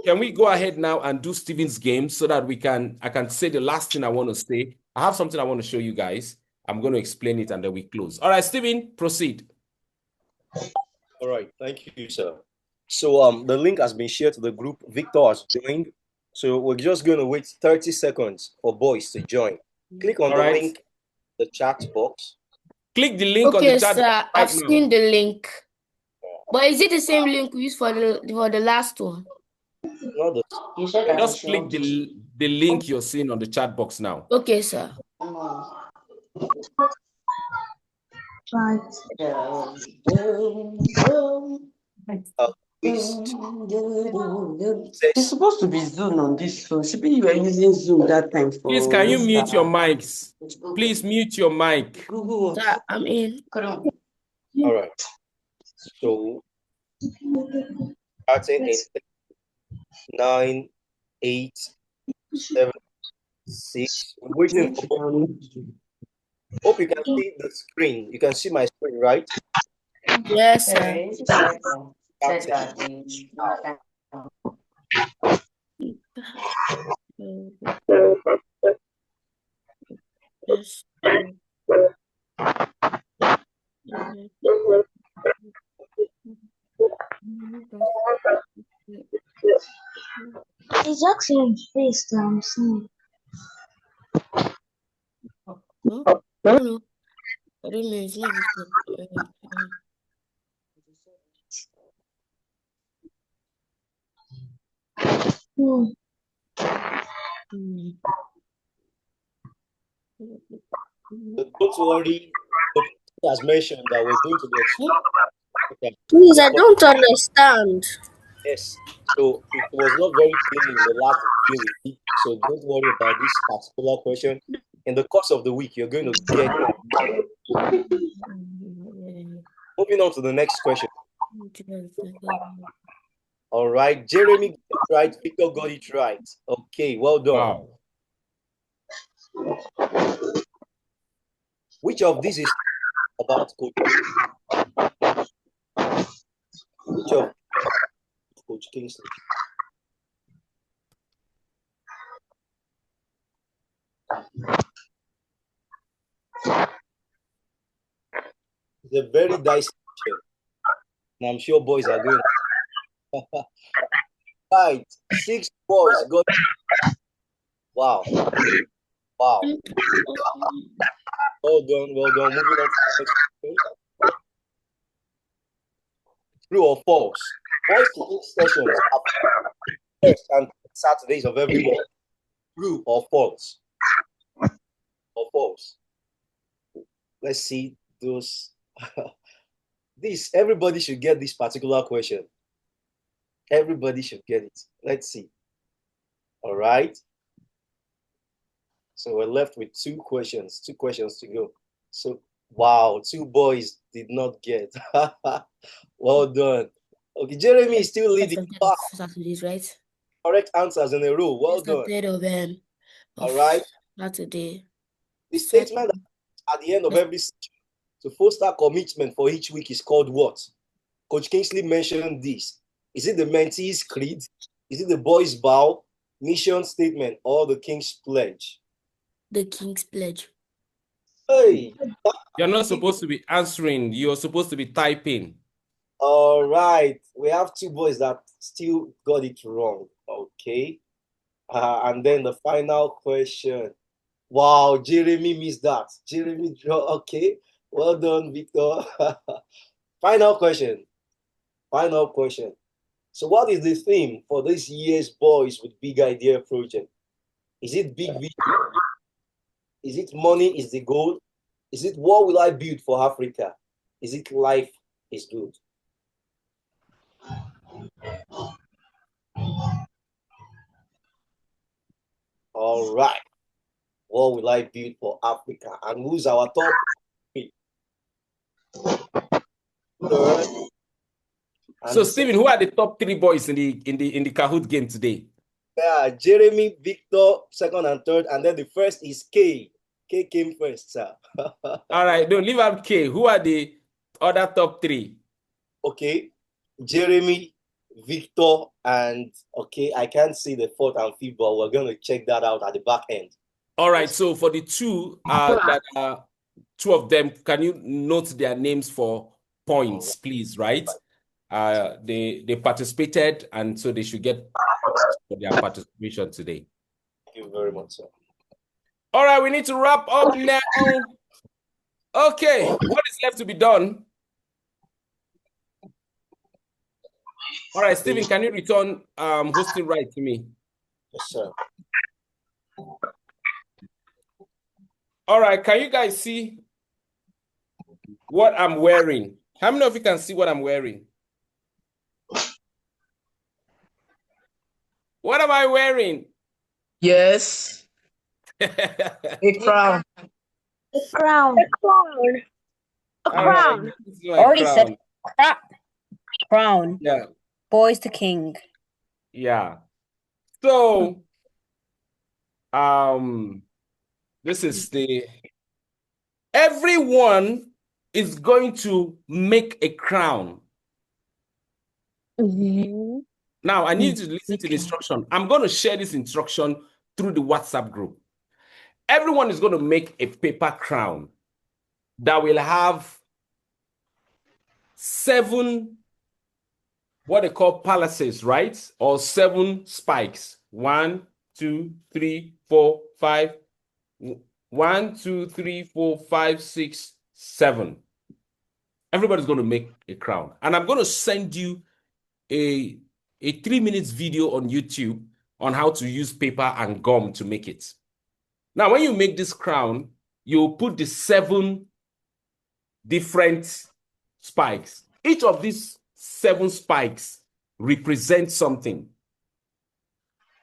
can we go ahead now and do Stephen's game so that I can say the last thing I want to say. I have something I want to show you guys. I'm going to explain it and then we close. All right, Stephen, proceed. All right, thank you, sir. So the link has been shared to the group. Victor has joined. So we're just going to wait 30 seconds for boys to join. Click on the link, the chat box. Click the link on the chat sir, box. I've seen the link. But is it the same link we used for the last one? Just click the link you're seeing on the chat box now. Okay, sir. It's supposed to be Zoom on this phone. Should be you were using Zoom that time for. Please, can you mute your mics? Please mute your mic. Sir, I'm in. All right. So starting in 9, 8, 7, 6. We're waiting for. Hope you can see the screen. You can see my screen, right? Yes, sir. It's actually face that I'm seeing. No, I don't know. I don't know. It's not Don't worry. He has mentioned that we're going to be. Please, I don't understand. Yes. So it was not very clear in the last video we did. So don't worry about this particular question. In the course of the week, you're going to get. Moving on to the next question. All right, Jeremy got it right. Victor got it right. Okay, well done. Wow. Which of these is about Coach? Which of Coach Kingsley? It's a very dicey question. And I'm sure boys are going. Right, 6 boys got. Wow. Wow. Well done, well done. Moving on to the next question. True or false? Boys cooking sessions are first and Saturdays of every month. True or false? Or false? Let's see those. Everybody should get this particular question. Everybody should get it. Let's see. All right. So we're left with 2 questions to go. So, wow, 2 boys did not get. Well done. Okay, Jeremy is still leading. Saturdays, right? Correct answers in a row. Well It's done. the third of all right. Saturday. The statement at the end of every session to foster commitment for each week is called what? Coach Kingsley mentioned this. Is it the mentee's creed? Is it the boys' vow, mission statement, or the King's pledge? The King's pledge. Hey, you're not supposed to be answering. You're supposed to be typing. All right. We have 2 boys that still got it wrong. Okay. And then the final question. Wow, Jeremy missed that. Jeremy draw. Okay. Well done, Victor. Final question. Final question. So what is the theme for this year's Boys with Big Idea project? Is it big vision? Is it money is the goal? Is it what will I build for Africa? Is it life is good? All right. What will I build for Africa? And who's our top 3? And So, Stephen, who are the top 3 boys in the Kahoot game today? Yeah, Jeremy, Victor, second and third, and then the first is K. K came first, sir. All right, don't leave out K. Who are the other top 3? Okay, Jeremy, Victor, and okay, I can't see the fourth and fifth, but we're going to check that out at the back end. All right, so for the 2 that 2 of them, can you note their names for points, please? Right? They participated, and so they should get for their participation today. Thank you very much, sir. All right, we need to wrap up now. Okay, what is left to be done? All right, Stephen, can you return hosting right to me? Yes, sir. All right, can you guys see what I'm wearing? How many of you can see what I'm wearing? What am I wearing? Yes. A crown. A crown. A crown. A All crown. right, this is my Already crown. said crown. Yeah. Boys to king. Yeah. So, this is everyone is going to make a crown. Now, I need you to listen to the instruction. I'm going to share this instruction through the WhatsApp group. Everyone is going to make a paper crown that will have 7, what they call palaces, right? Or 7 spikes. 1, 2, 3, 4, 5. 1, 2, 3, 4, 5, 6, 7. Everybody's going to make a crown. And I'm going to send you a 3 minutes video on YouTube on how to use paper and gum to make it. Now, when you make this crown, you put the 7 different spikes. Each of these 7 spikes represents something.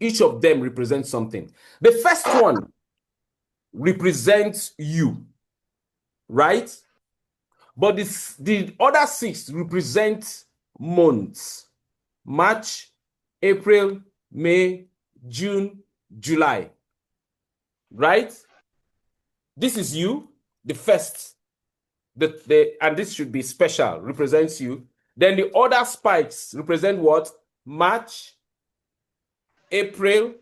Each of them represents something. The first one represents you, right? But the other 6 represent months. March, April, May, June, July. Right? This is you, the first. And this should be special, represents you. Then the other spikes represent what? March, April,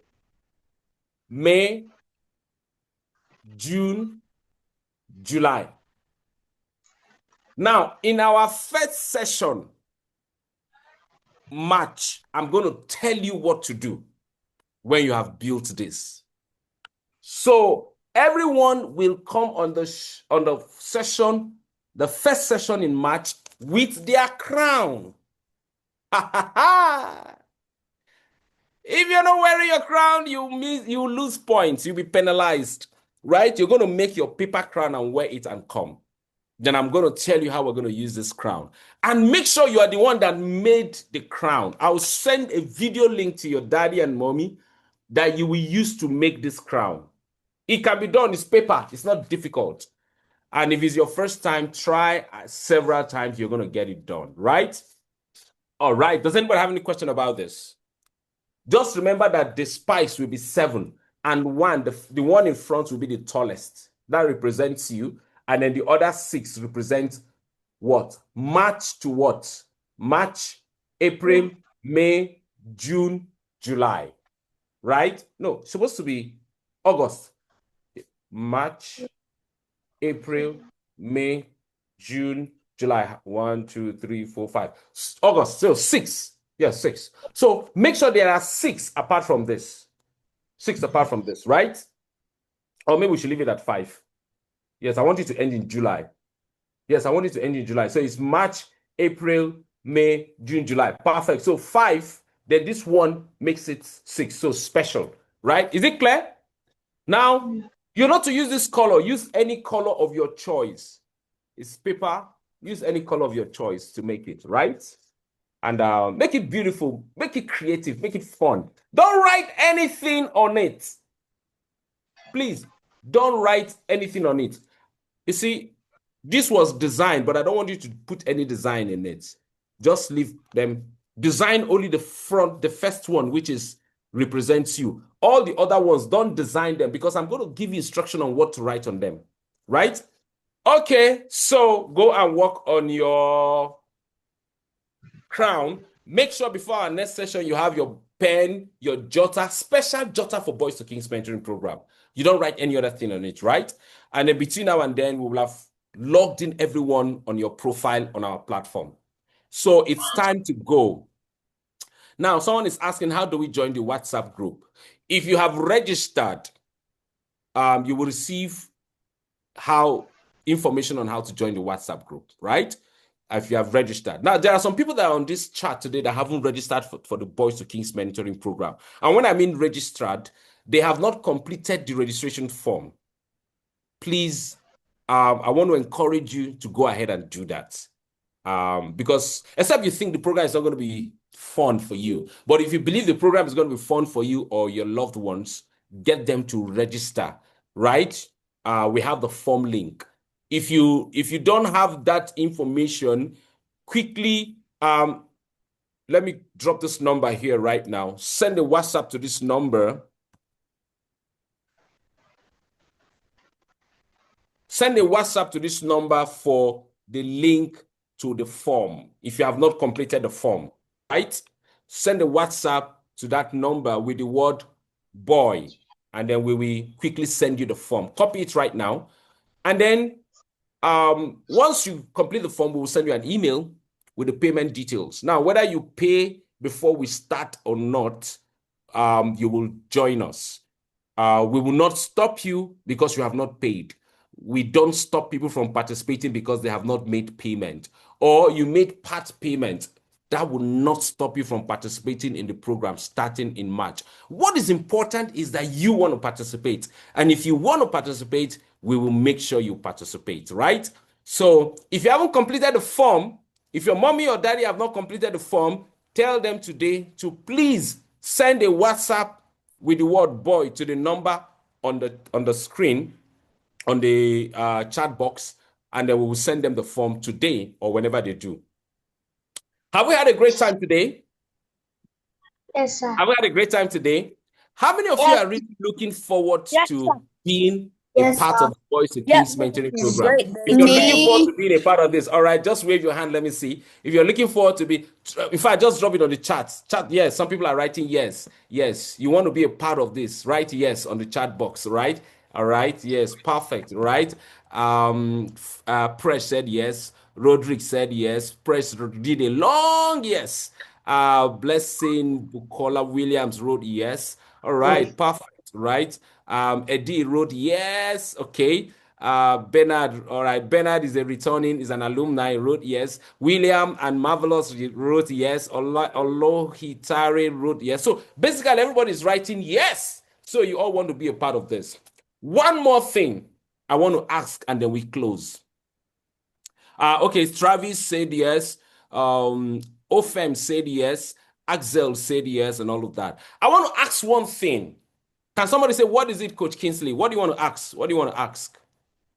May, June, July. Now, in our first session, March, I'm going to tell you what to do when you have built this. So everyone will come on the session, the first session in March, with their crown. If you're not wearing your crown, you lose points. You'll be penalized, right? You're going to make your paper crown and wear it and come. Then I'm going to tell you how we're going to use this crown. And make sure you are the one that made the crown. I'll send a video link to your daddy and mommy that you will use to make this crown. It can be done. It's paper. It's not difficult. And if it's your first time, try several times. You're going to get it done, right? All right. Does anybody have any question about this? Just remember that the spikes will be 7. And the one in front will be the tallest. That represents you. And then the other 6 represent what? March to what? March, April, May, June, July. Right? No, it's supposed to be August. March, April, May, June, July. 1, 2, 3, 4, 5. August, so 6. Yes, 6. So make sure there are 6 apart from this. 6 apart from this, right? Or maybe we should leave it at 5. Yes, I want you to end in July. Yes, I want you to end in July. So it's March, April, May, June, July. Perfect. So 5, then this one makes it 6. So special, right? Is it clear? Now, you're not to use this color. Use any color of your choice. It's paper. Use any color of your choice to make it, right? And make it beautiful. Make it creative. Make it fun. Don't write anything on it. Please, don't write anything on it. You see, this was designed, but I don't want you to put any design in it. Just leave them. Design only the first one, which is represents you. All the other ones, don't design them because I'm going to give you instruction on what to write on them, right? Okay, so go and work on your crown. Make sure before our next session, you have your pen, your jotter, special jotter for Boys to Kings mentoring program. You don't write any other thing on it, right? And then between now and then, we will have logged in everyone on your profile on our platform. So it's time to go. Now, someone is asking, how do we join the WhatsApp group? If you have registered, you will receive information on how to join the WhatsApp group, right? If you have registered. Now, there are some people that are on this chat today that haven't registered for the Boys to Kings mentoring program. And when I mean registered, they have not completed the registration form. Please, I want to encourage you to go ahead and do that. Because except you think the program is not going to be fun for you, but if you believe the program is going to be fun for you or your loved ones, get them to register, right? We have the form link. If you don't have that information, quickly, let me drop this number here right now. Send a WhatsApp to this number. Send a WhatsApp to this number for the link to the form. If you have not completed the form, right? Send a WhatsApp to that number with the word boy, and then we will quickly send you the form. Copy it right now. And then once you complete the form, we will send you an email with the payment details. Now, whether you pay before we start or not, you will join us. We will not stop you because you have not paid. We don't stop people from participating because they have not made payment, or you made part payment. That will not stop you from participating in the program starting in March. What is important is that you want to participate. And if you want to participate, we will make sure you participate, right? So if you haven't completed the form, if your mommy or daddy have not completed the form, tell them today to please send a WhatsApp with the word boy to the number on the screen, on the chat box, and then we will send them the form today or whenever they do. Have we had a great time today? Yes, sir. Have we had a great time today? How many of you are really looking forward to being a part of the Boys to Kings mentoring program? If you're looking forward to being a part of this, all right, just wave your hand. Let me see. If you're looking forward to be, in fact, just drop it on the chat. Yes, some people are writing yes. Yes, you want to be a part of this. Write yes on the chat box, right? All right, yes, perfect, right? Press said yes. Roderick said yes. Press did a long yes. Blessing Bukola Williams wrote yes. All right, perfect, right? Eddie wrote yes. Okay. Bernard, all right. Bernard is an alumni, wrote yes. William and Marvelous wrote yes. Olohitare wrote yes. So basically, everybody's writing yes. So you all want to be a part of this. One more thing I want to ask, and then we close. Okay, Travis said yes. Ofem said yes. Axel said yes, and all of that. I want to ask one thing. Can somebody say, what is it, Coach Kingsley? What do you want to ask? What do you want to ask?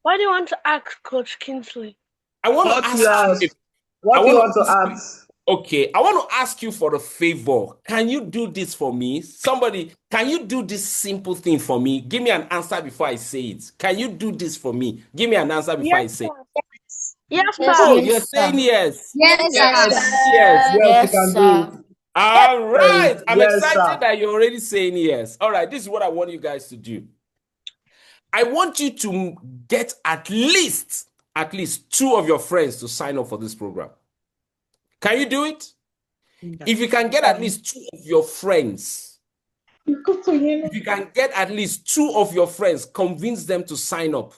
What do you want to ask, Coach Kingsley? I want to ask you. What do you want to ask? Okay, I want to ask you for a favor. Can you do this for me? Somebody, can you do this simple thing for me? Give me an answer before I say it. Can you do this for me? Give me an answer before I say it. Yes, sir. Oh, you're saying yes. Yes, Yes, we can do it. All right. I'm Yes, excited sir. that you're already saying yes. All right. This is what I want you guys to do. I want you to get at least 2 of your friends to sign up for this program. Can you do it? If you can get at least 2 of your friends, convince them to sign up.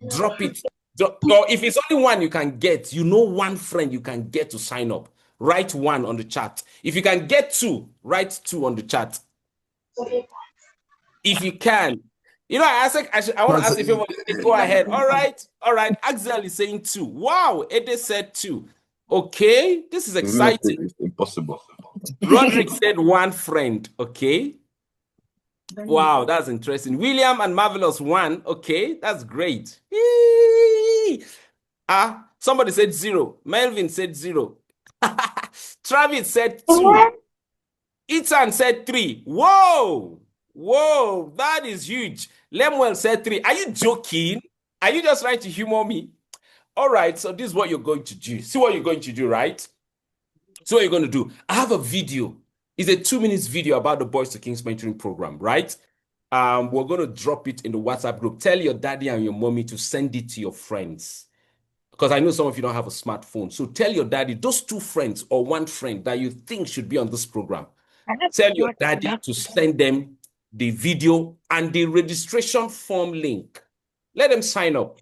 Drop it. Or if it's only one you can get, one friend you can get to sign up. Write 1 on the chat. If you can get 2, write 2 on the chat. If you can. I want to ask if everybody go ahead. All right. Axel is saying 2. Wow, Ede said 2. Okay, this is exciting. It's impossible. Roderick said 1 friend. Okay. Wow, that's interesting. William and Marvelous 1. Okay, that's great. Somebody said 0. Melvin said 0. Travis said 2. Ethan said 3. Whoa! Whoa, that is huge. Lemuel said 3. Are you joking? Are you just trying to humor me? All right, so this is what you're going to do. See what you're going to do, right? So what you're going to do. I have a video. It's a 2 minutes video about the Boys to Kings mentoring program, right? We're going to drop it in the WhatsApp group. Tell your daddy and your mommy to send it to your friends. Because I know some of you don't have a smartphone. So tell your daddy, those 2 friends or 1 friend that you think should be on this program. Tell your daddy to send them the video and the registration form link. Let them sign up,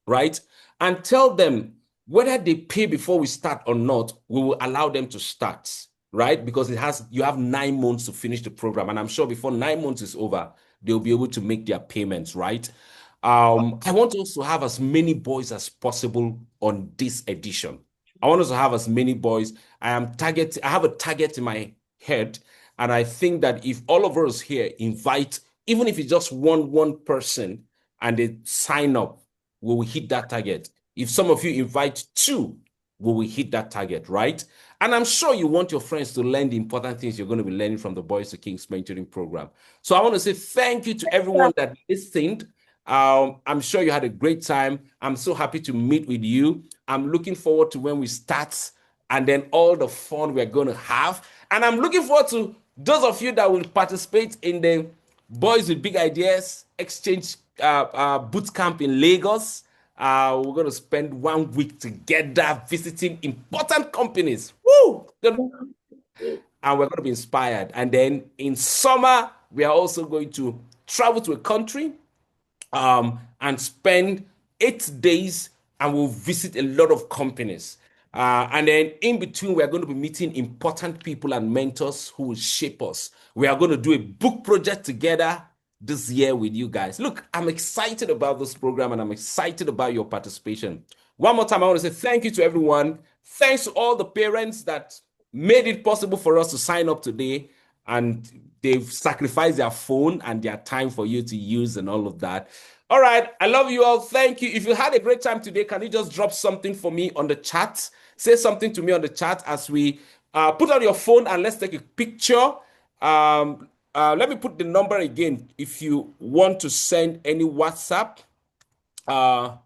right? And tell them whether they pay before we start or not, we will allow them to start, right? Because you have 9 months to finish the program. And I'm sure before 9 months is over, they'll be able to make their payments, right? I want us to have as many boys as possible on this edition. I want us to have as many boys. I have a target in my head. And I think that if all of us here invite, even if it's just one person and they sign up, we will hit that target. If some of you invite 2, we will hit that target, right? And I'm sure you want your friends to learn the important things you're going to be learning from the Boys to Kings mentoring program. So I want to say thank you to everyone that listened. I'm sure you had a great time. I'm so happy to meet with you. I'm looking forward to when we start and then all the fun we're going to have. And I'm looking forward to those of you that will participate in the Boys with Big Ideas exchange boot camp in Lagos. We're going to spend 1 week together visiting important companies. Woo! And we're going to be inspired. And then in summer, we are also going to travel to a country and spend 8 days, and we'll visit a lot of companies. And then in between, we're going to be meeting important people and mentors who will shape us. We are going to do a book project together this year with you guys. Look, I'm excited about this program and I'm excited about your participation. One more time, I want to say thank you to everyone. Thanks to all the parents that made it possible for us to sign up today, and they've sacrificed their phone and their time for you to use and all of that. All right, I love you all. Thank you. If you had a great time today, can you just drop something for me on the chat? Say something to me on the chat as we put on your phone and let's take a picture. Let me put the number again if you want to send any WhatsApp. All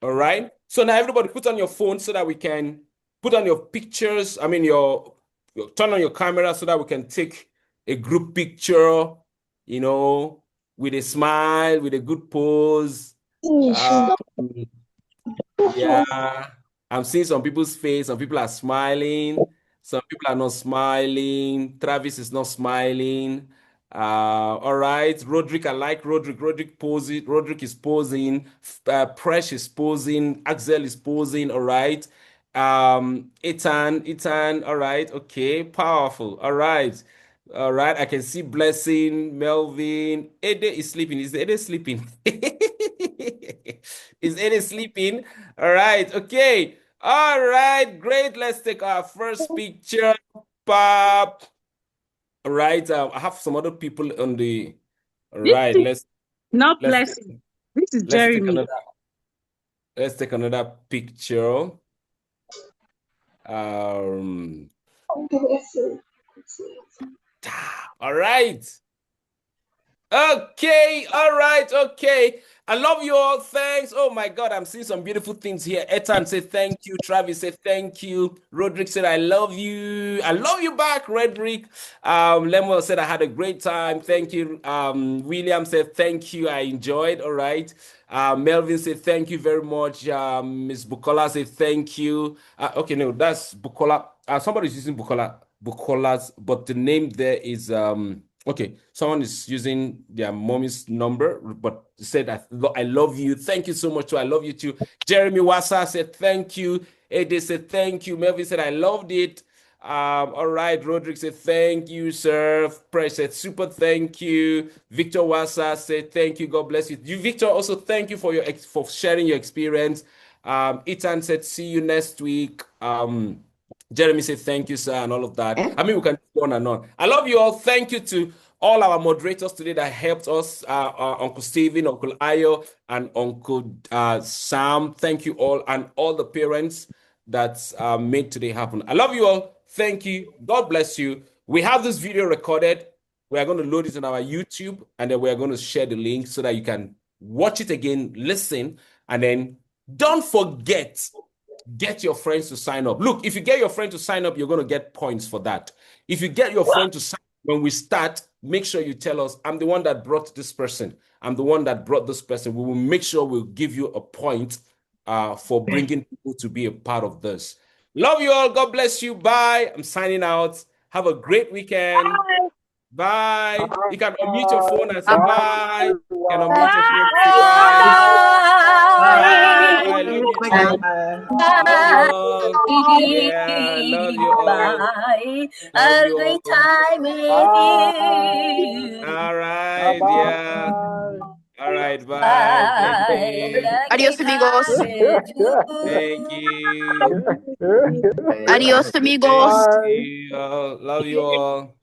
right. So now everybody put on your phone so that we can put on your pictures. I mean, turn on your camera so that we can take a group picture, with a smile, with a good pose. Yeah, I'm seeing some people's face. Some people are smiling. Some people are not smiling. Travis is not smiling. All right. Roderick, I like Roderick. Roderick posing. Roderick is posing. Presh is posing. Axel is posing. All right. Ethan. All right. Okay. Powerful. All right. All right. I can see Blessing, Melvin. Ede is sleeping. Is Ede sleeping? Is Ede sleeping? All right. Okay. All right. Great. Let's take our first picture. Pop. All right. I have some other people on the. All right. Not let's Blessing. This is let's take Jeremy. another picture. All right. Okay, all right, okay. I love you all. Thanks. Oh my God, I'm seeing some beautiful things here. Ethan said thank you. Travis said thank you. Roderick said I love you. I love you back, Roderick. Lemuel said I had a great time. Thank you. William said thank you. I enjoyed. All right. Melvin said thank you very much. Miss Bukola said thank you. Okay, no, that's Bukola. Somebody's using Bukola's, but the name there is okay, someone is using their mommy's number, but said, I love you. Thank you so much too. I love you too. Jeremy Wassa said, thank you. Ede said, thank you. Melvin said, I loved it. All right. Roderick said, thank you, sir. Press said, super thank you. Victor Wassa said, thank you. God bless you. You, Victor, also thank you for sharing your experience. Ethan said, see you next week. Jeremy said, thank you, sir, and all of that. I mean, we can go on and on. I love you all. Thank you to all our moderators today that helped us, Uncle Steven, Uncle Ayo, and Uncle Sam. Thank you all, and all the parents that made today happen. I love you all. Thank you. God bless you. We have this video recorded. We are going to load it on our YouTube, and then we are going to share the link so that you can watch it again, listen, and then don't forget, get your friends to sign up. Look, if you get your friend to sign up, you're going to get points for that. If you get your friend to sign up when we start, make sure you tell us, I'm the one that brought this person. I'm the one that brought this person. We will make sure we'll give you a point for bringing people to be a part of this. Love you all. God bless you. Bye. I'm signing out. Have a great weekend. Bye. You can unmute your phone and say bye. You can unmute your phone and say bye. Bye. Love you too. Love you all. Yeah, love you all. Bye. Love A you great all. time with you. All right. Yeah. All right. Bye. Bye. Thank you. A great time with you. Thank you. Adios, Thank amigos. you all. Love you all.